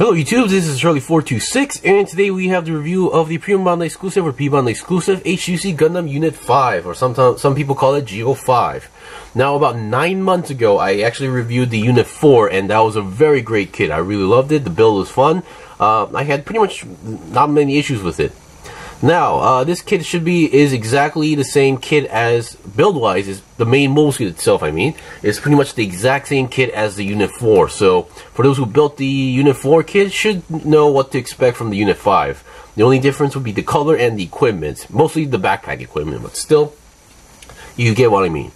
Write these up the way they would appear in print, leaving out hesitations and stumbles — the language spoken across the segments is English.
Hello YouTube, this is Charlie426, and today we have the review of the P-Bandai exclusive or P-Bandai exclusive HGUC Gundam Unit 5, or some people call it GO5. Now, about 9 months ago, I actually reviewed the Unit 4, and that was a very great kit. I really loved it. The build was fun. I had pretty much not many issues with it. Now, this kit is exactly the same kit as, build-wise, is the main mobile suit itself, is pretty much the exact same kit as the Unit 4. So, for those who built the Unit 4 kit, should know what to expect from the Unit 5. The only difference would be the color and the equipment. Mostly the backpack equipment, but still, you get what I mean.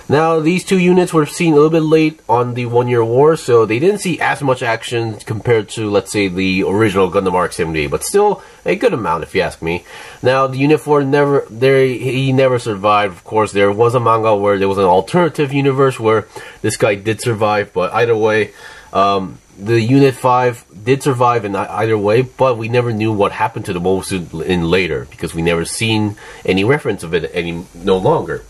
Now, these two units were seen a little bit late on the 1 Year War, so they didn't see as much action compared to, let's say, the original Gundam Arc 78, but still a good amount, if you ask me. Now, the Unit 4 he never survived. Of course, there was a manga where there was an alternative universe where this guy did survive, but either way, the Unit 5 did survive in either way, but we never knew what happened to the mobile suit in later, because we never seen any reference of it no longer.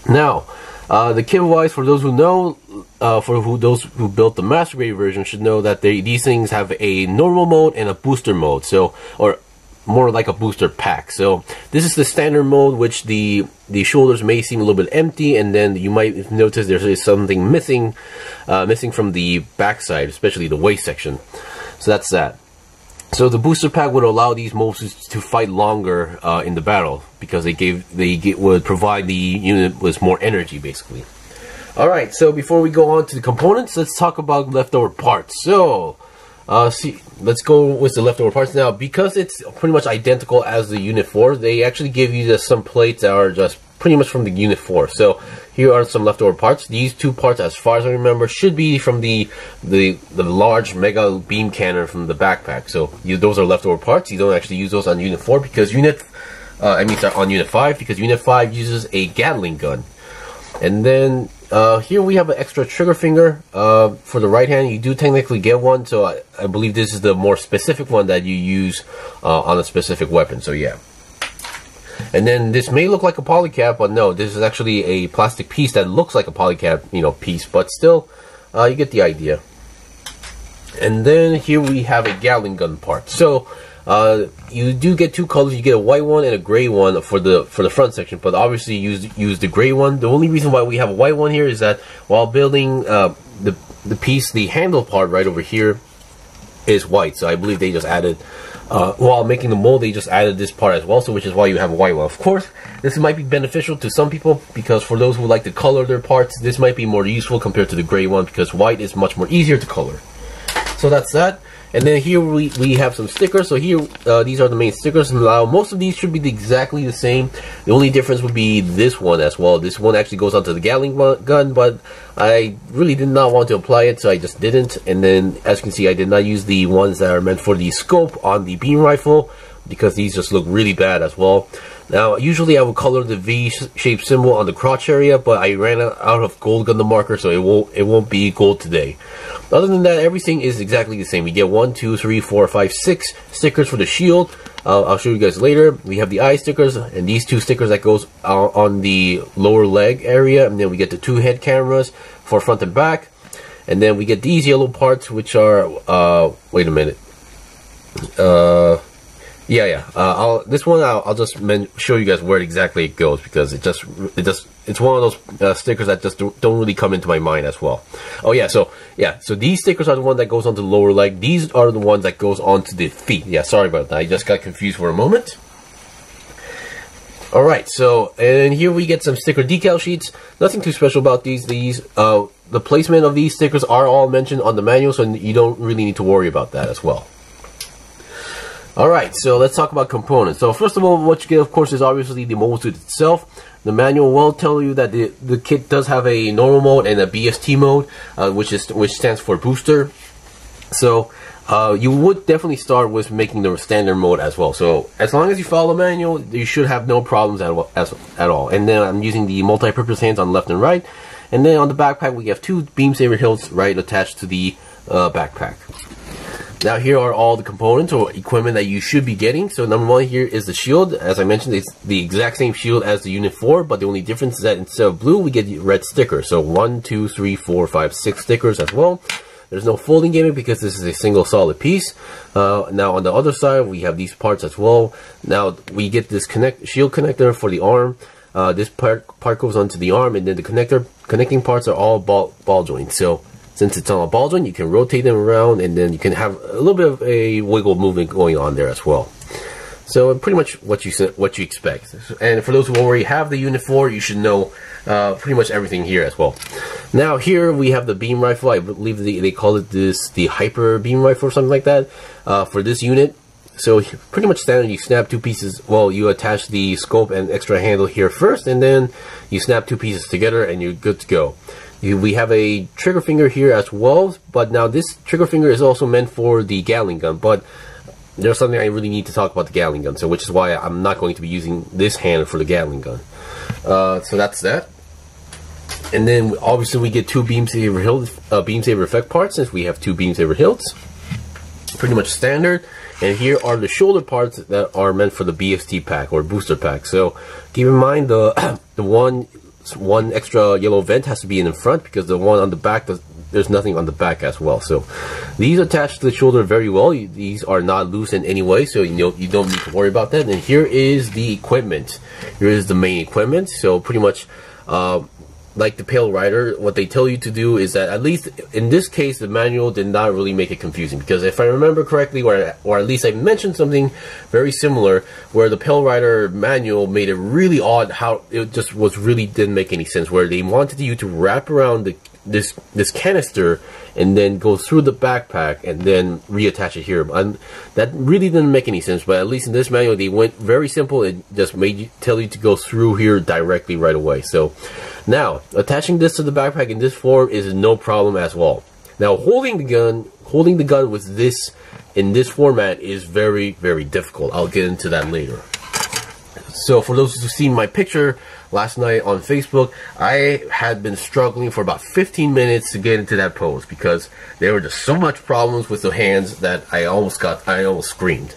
Now, the kit-wise, for those who know, those who built the Master Grade version should know that these things have a normal mode and a booster mode, or more like a booster pack. So this is the standard mode, which the shoulders may seem a little bit empty, and then you might notice there's something missing from the backside, especially the waist section. So that's that. So the booster pack would allow these moves to fight longer in the battle, because they would provide the unit with more energy, basically. Alright, so before we go on to the components, let's talk about leftover parts. So, let's go with the leftover parts now. Because it's pretty much identical as the Unit 4, they actually give you just some plates that are just pretty much from the Unit 4. So here are some leftover parts. These two parts, as far as I remember, should be from the large mega beam cannon from the backpack. So those are leftover parts. You don't actually use those on Unit 4 because on Unit 5, because Unit 5 uses a Gatling gun. And then here we have an extra trigger finger for the right hand. You do technically get one, so I believe this is the more specific one that you use on a specific weapon. So yeah. And then this may look like a polycap, but no, this is actually a plastic piece that looks like a polycap, piece, but still, you get the idea. And then here we have a Gatling gun part. So you do get two colors. You get a white one and a gray one for the front section, but obviously use the gray one. The only reason why we have a white one here is that while building the handle part right over here is white. So I believe they just added. While making the mold, they just added this part as well, so which is why you have a white one. Of course, this might be beneficial to some people, because for those who like to color their parts, this might be more useful compared to the gray one, because white is much more easier to color. So that's that. And then here we have some stickers. So here, these are the main stickers. Now, most of these should be exactly the same. The only difference would be this one as well. This one actually goes onto the Gatling gun, but I really did not want to apply it, so I just didn't. And then, as you can see, I did not use the ones that are meant for the scope on the beam rifle, because these just look really bad as well. Now, usually I would color the V-shaped symbol on the crotch area, but I ran out of gold Gundam marker, so it won't be gold today. Other than that, everything is exactly the same. We get 1, 2, 3, 4, 5, 6 stickers for the shield. I'll show you guys later. We have the eye stickers, and these two stickers that goes on the lower leg area, and then we get the 2 head cameras for front and back. And then we get these yellow parts, which are wait a minute. This one I'll just show you guys where exactly it goes, because it's one of those stickers that just don't really come into my mind as well. Oh yeah, so these stickers are the one that goes onto the lower leg. These are the ones that goes onto the feet. Yeah, sorry about that. I just got confused for a moment. Alright, so, and here we get some sticker decal sheets. Nothing too special about these. The placement of these stickers are all mentioned on the manual, so you don't really need to worry about that as well. Alright, so let's talk about components. So first of all, what you get, of course, is obviously the mobile suit itself. The manual will tell you that the kit does have a normal mode and a BST mode, which stands for booster. So you would definitely start with making the standard mode as well. So as long as you follow the manual, you should have no problems at all. And then I'm using the multi-purpose hands on left and right. And then on the backpack, we have 2 beam saber hilts attached to the backpack. Now here are all the components or equipment that you should be getting. So number 1 here is the shield. As I mentioned, it's the exact same shield as the Unit 4, but the only difference is that instead of blue, we get red stickers. So 1, 2, 3, 4, 5, 6 stickers as well. There's no folding gimmick because this is a single solid piece. Now on the other side, we have these parts as well. Now we get this shield connector for the arm. This part goes onto the arm, and then the connecting parts are all ball joints. So since it's on a ball joint, you can rotate them around, and then you can have a little bit of a wiggle movement going on there as well. So pretty much what you expect. And for those who already have the Unit 4, you should know pretty much everything here as well. Now here we have the beam rifle. I believe they call it the hyper beam rifle or something like that for this unit. So pretty much standard. You snap two pieces. Well, you attach the scope and extra handle here first, and then you snap two pieces together, and you're good to go. We have a trigger finger here as well, but now this trigger finger is also meant for the Gatling gun, but there's something I really need to talk about the Gatling gun, so which is why I'm not going to be using this hand for the Gatling gun. So that's that. And then obviously we get two beam saber effect parts, since we have two beam saber hilts. Pretty much standard. And here are the shoulder parts that are meant for the Bst Pack or booster pack. So keep in mind the one extra yellow vent has to be in the front, because the one on the back there's nothing on the back as well. So these attach to the shoulder very well. These are not loose in any way, so you don't need to worry about that. And here is the equipment. Here is the main equipment. So pretty much like the Pale Rider, what they tell you to do is that, at least in this case, the manual did not really make it confusing, because if I remember correctly, or at least I mentioned something very similar, where the Pale Rider manual made it really odd, how it just didn't make any sense, where they wanted you to wrap around this canister and then go through the backpack and then reattach it here. And that really didn't make any sense, but at least in this manual they went very simple. It just tell you to go through here directly right away. So now attaching this to the backpack in this form is no problem as well. Now holding the gun with this in this format is very, very difficult. I'll get into that later. So for those who've seen my picture last night on Facebook, I had been struggling for about 15 minutes to get into that pose, because there were just so much problems with the hands that I almost screamed.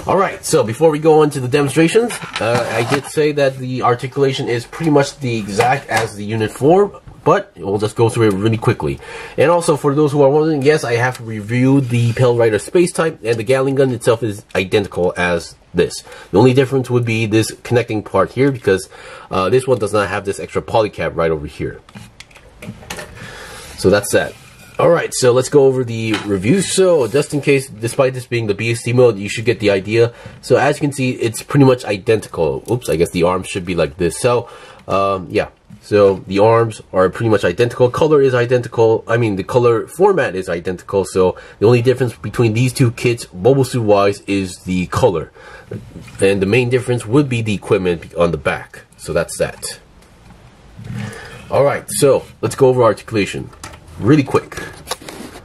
Alright, so before we go into the demonstrations, I did say that the articulation is pretty much the exact as the Unit 4, but we'll just go through it really quickly. And also, for those who are wondering, yes, I have reviewed the Pale Rider Space Type, and the Gatling gun itself is identical as this. The only difference would be this connecting part here, because this one does not have this extra poly cap right over here. So that's that. Alright, so let's go over the review. So just in case, despite this being the BST mode, you should get the idea. So as you can see, it's pretty much identical. Oops, I guess the arms should be like this. So yeah, so the arms are pretty much identical. Color is identical. I mean, the color format is identical. So the only difference between these two kits, mobile suit wise, is the color. And the main difference would be the equipment on the back. So that's that. Alright, so let's go over articulation really quick.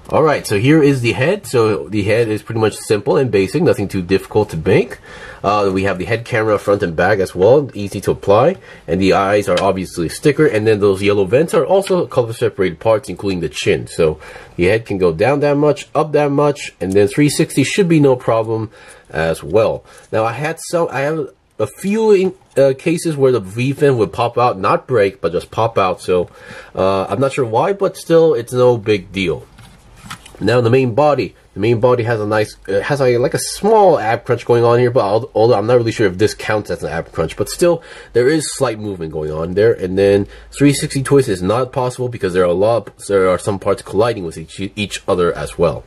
Alright, so here is the head. So the head is pretty much simple and basic, nothing too difficult to make. We have the head camera front and back as well, easy to apply. And the eyes are obviously a sticker, and then those yellow vents are also color separated parts, including the chin. So the head can go down that much, up that much, and then 360 should be no problem as well. Now I have a few cases where the V-fin would pop out, not break, but just pop out. So I'm not sure why, but still, it's no big deal. Now the main body has a nice, like a small ab crunch going on here, but although I'm not really sure if this counts as an ab crunch, but still there is slight movement going on there. And then 360 twist is not possible because there are some parts colliding with each other as well.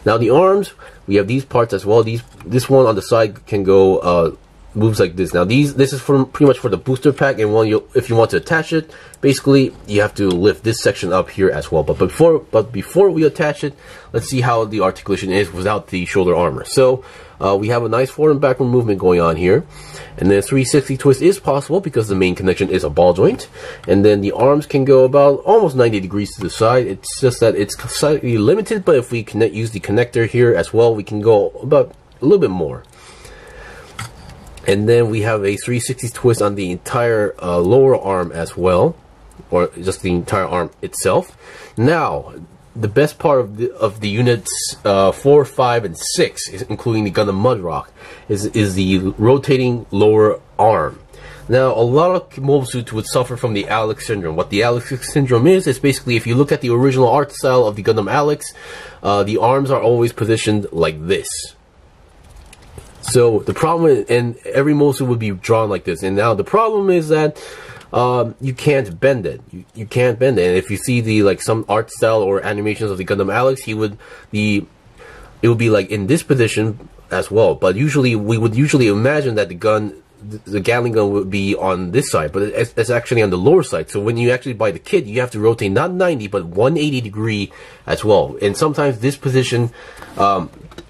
Now the arms, we have these parts as well. This one on the side can go moves like this. Now this is pretty much for the booster pack, and if you want to attach it, basically you have to lift this section up here as well. But before we attach it, let's see how the articulation is without the shoulder armor. So we have a nice forward and backward movement going on here, and then 360 twist is possible because the main connection is a ball joint, and then the arms can go about almost 90 degrees to the side. It's just that it's slightly limited, but if we use the connector here as well, we can go about a little bit more. And then we have a 360 twist on the entire lower arm as well, or just the entire arm itself. Now, the best part of the units 4, 5, and 6, including the Gundam Mudrock, is the rotating lower arm. Now, a lot of mobile suits would suffer from the Alex syndrome. What the Alex syndrome is basically, if you look at the original art style of the Gundam Alex, the arms are always positioned like this. So the problem is, and every mobile suit would be drawn like this. And now the problem is that you can't bend it. You can't bend it. And if you see the like some art style or animations of the Gundam Alex, it would be like in this position as well. But usually we would imagine that the Gatling gun would be on this side, but it's actually on the lower side. So when you actually buy the kit, you have to rotate not 90 but 180 degree as well. And sometimes this position,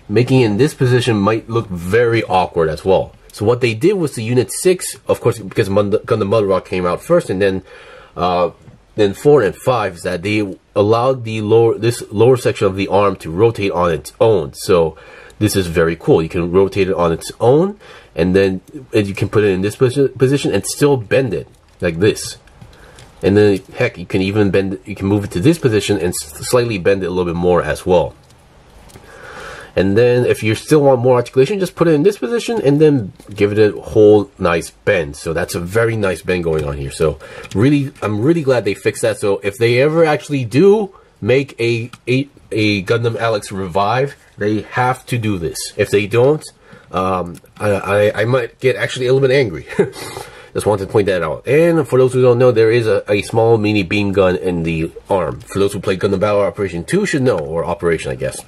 making it in this position might look very awkward as well. So what they did was the Unit 6, of course, because Gundam Mother Rock came out first, and then 4 and 5 is that they allowed this lower section of the arm to rotate on its own. So this is very cool. You can rotate it on its own, and then you can put it in this position and still bend it like this. And then, heck, you can even bend it, you can move it to this position and slightly bend it a little bit more as well. And then if you still want more articulation, just put it in this position and then give it a whole nice bend. So that's a very nice bend going on here. So really, I'm really glad they fixed that. So if they ever actually do make a Gundam Alex Revive, they have to do this. If they don't, I might get actually a little bit angry. Just wanted to point that out. And for those who don't know, there is a small mini beam gun in the arm. For those who play Gundam Battle Operation 2 should know, or Operation, I guess.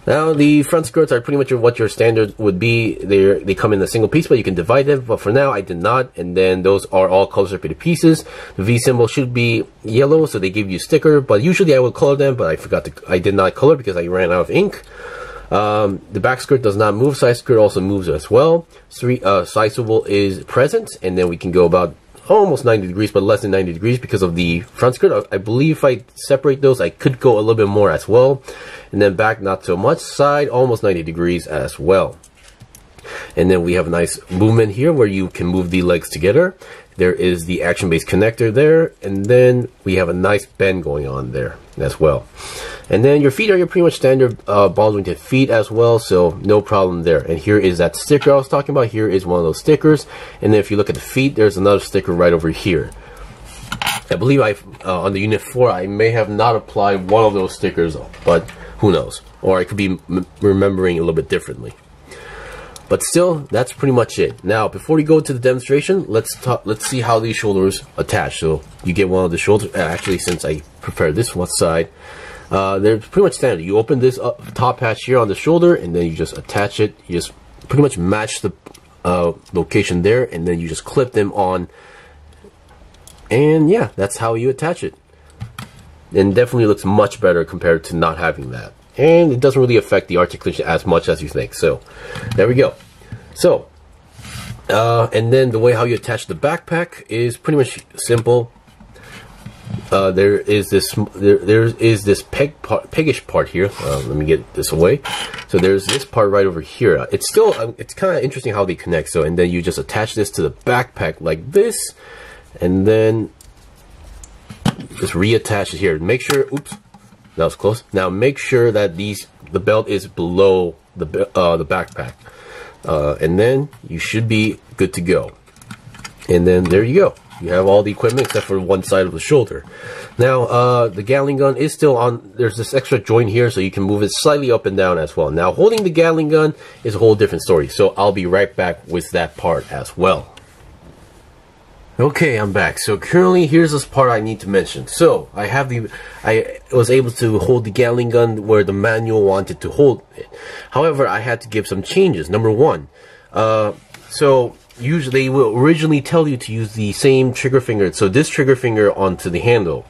Now, the front skirts are pretty much what your standard would be. They come in a single piece, but you can divide them. But for now, I did not. And then those are all color-separated pieces. The V symbol should be yellow, so they give you a sticker. But usually I would color them, but I did not color because I ran out of ink. The back skirt does not move. Side skirt also moves as well. Side swivel is present, and then we can go about almost 90 degrees, but less than 90 degrees because of the front skirt. I believe if I separate those, I could go a little bit more as well. And then back, not so much. Side, almost 90 degrees as well. And then we have a nice movement here where you can move the legs together. There is the action-based connector there, and then we have a nice bend going on there as well. And then your feet are your pretty much standard ball jointed feet as well, so no problem there. And here is that sticker I was talking about. Here is one of those stickers. And then if you look at the feet, there's another sticker right over here. I believe on the Unit 4, I may have not applied one of those stickers, but who knows? Or I could be remembering a little bit differently. But still, that's pretty much it. Now, before we go to the demonstration, let's see how these shoulders attach. So you get one of the shoulders. Actually, since I prepared this one side, they're pretty much standard. You open this top patch here on the shoulder, and then you just attach it. You just pretty much match the location there, and then you just clip them on. And yeah, that's how you attach it. And definitely looks much better compared to not having that. And it doesn't really affect the articulation as much as you think. So there we go. So and then the way how you attach the backpack is pretty much simple. There is this peggish part here. Let me get this away. So there's this part right over here. It's kind of interesting how they connect. So, and then you just attach this to the backpack like this, and then just reattach it here. Make sure, oops, that was close. Now make sure that the belt is below the backpack, and then you should be good to go. And then there you go. You have all the equipment except for one side of the shoulder. Now, the Gatling gun is still on. There's this extra joint here, so you can move it slightly up and down as well. Now, holding the Gatling gun is a whole different story, so I'll be right back with that part as well. Okay, I'm back. So currently, here's this part I need to mention. So I was able to hold the Gatling gun where the manual wanted to hold it. However, I had to give some changes. Number one, so usually they will originally tell you to use the same trigger finger, so this trigger finger onto the handle.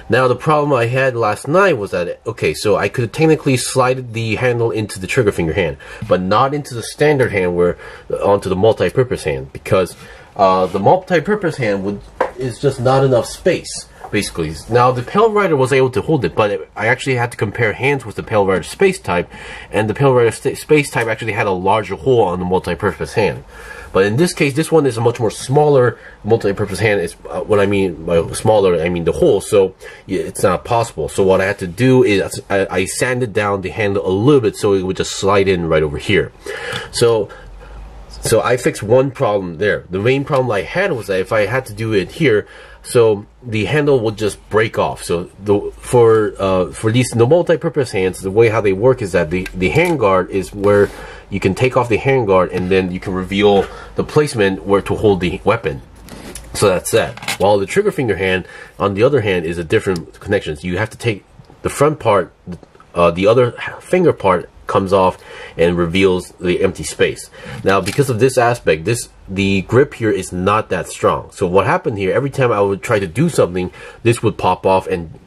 Now the problem I had last night was that, okay, so I could technically slide the handle into the trigger finger hand, but not into the standard hand onto the multi-purpose hand, because the multi-purpose hand is just not enough space, basically. Now the Pale Rider was able to hold it, but I actually had to compare hands with the Pale Rider Space Type, and the Pale Rider Space Type actually had a larger hole on the multi-purpose hand. But in this case, this one is a much more smaller multi-purpose hand. Is what I mean by smaller, I mean the hole, so it's not possible. So what I had to do is I sanded down the handle a little bit so it would just slide in right over here. So So I fixed one problem there. The main problem I had was that if I had to do it here, so the handle would just break off. So for these multi-purpose hands, the way how they work is that the handguard is where you can take off the handguard and then you can reveal the placement where to hold the weapon. So that's that. While the trigger finger hand, on the other hand, is a different connection. So you have to take the front part, the other finger part comes off and reveals the empty space. Now, because of this aspect, the grip here is not that strong. So what happened here, every time I would try to do something, this would pop off and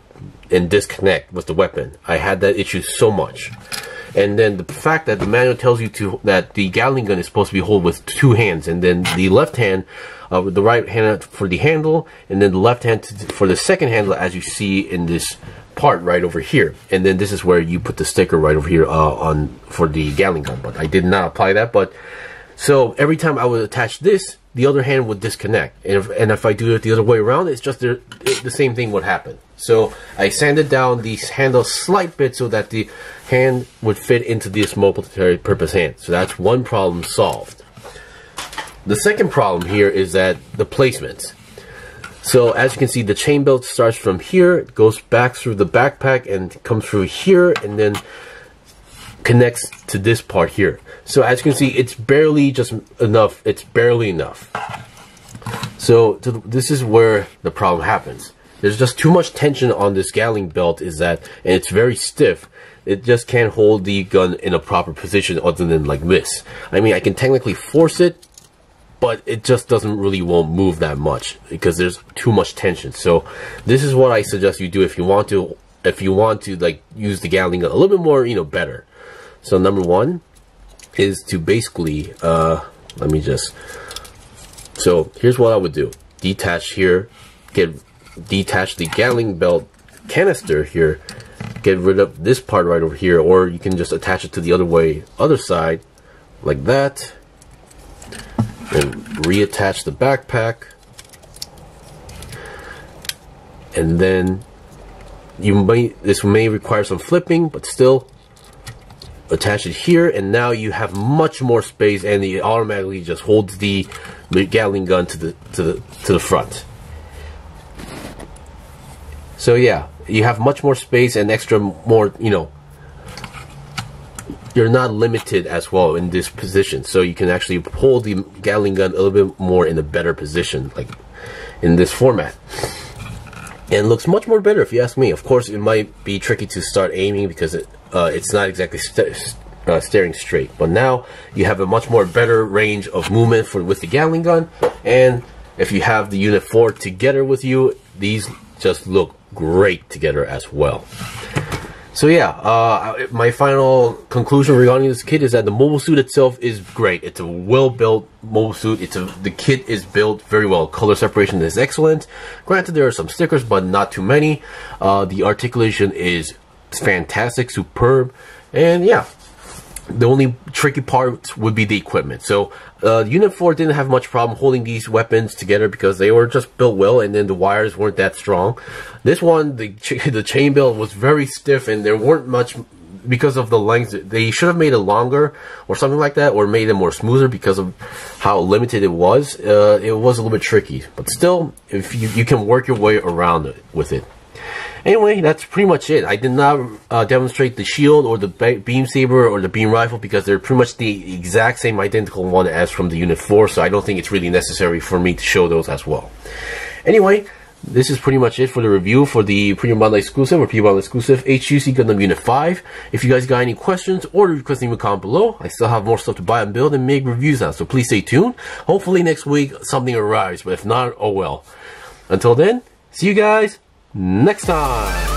disconnect with the weapon. I had that issue so much. And then the fact that the manual tells you that the Gatling gun is supposed to be held with two hands, and then the left hand with the right hand for the handle, and then the left hand for the second handle, as you see in this part right over here. And then this is where you put the sticker right over here for the Gatling gun. But I did not apply that. But so every time I would attach this, the other hand would disconnect, and if I do it the other way around, it's just the same thing would happen. So I sanded down the handle a slight bit so that the hand would fit into this multi-purpose hand. So that's one problem solved. The second problem here is that the placement. So as you can see, the chain belt starts from here, goes back through the backpack and comes through here, and then connects to this part here. So as you can see, it's barely just enough. It's barely enough. So this is where the problem happens. There's just too much tension on this Gatling belt, and it's very stiff. It just can't hold the gun in a proper position other than like this. I mean, I can technically force it, but it just won't move that much because there's too much tension. So this is what I suggest you do if you want to like use the Gatling gun a little bit more, better. So number one is to basically so here's what I would do. Detach here, detach the Gatling belt canister here, get rid of this part right over here, or you can just attach it to the other side like that, and reattach the backpack, and then this may require some flipping, but still attach it here, and now you have much more space, and it automatically just holds the Gatling gun to the front. So yeah, you have much more space and you're not limited as well in this position. So you can actually hold the Gatling gun a little bit more in a better position, like in this format. And looks much more better if you ask me. Of course, it might be tricky to start aiming because it's not exactly staring straight. But now you have a much more better range of movement with the Gatling gun. And if you have the Unit 4 together with you, these just look great together as well. So yeah, my final conclusion regarding this kit is that the mobile suit itself is great. It's a well-built mobile suit. The kit is built very well. Color separation is excellent. Granted, there are some stickers, but not too many. The articulation is fantastic, superb, and yeah. The only tricky part would be the equipment. So Unit 4 didn't have much problem holding these weapons together because they were just built well, and then the wires weren't that strong. This one, the chain belt was very stiff, and there weren't much because of the length. They should have made it longer or something like that, or made it more smoother because of how limited it was. It was a little bit tricky, but still, if you can work your way around it with it. Anyway, that's pretty much it. I did not demonstrate the shield or the beam saber or the beam rifle because they're pretty much the exact same identical one as from the Unit 4, so I don't think it's really necessary for me to show those as well. Anyway, this is pretty much it for the review for the P-Bandai exclusive or P-Bandai exclusive HGUC Gundam Unit 5. If you guys got any questions or requests, leave a comment below. I still have more stuff to buy and build and make reviews on, so please stay tuned. Hopefully next week something arrives, but if not, oh well. Until then, see you guys next time.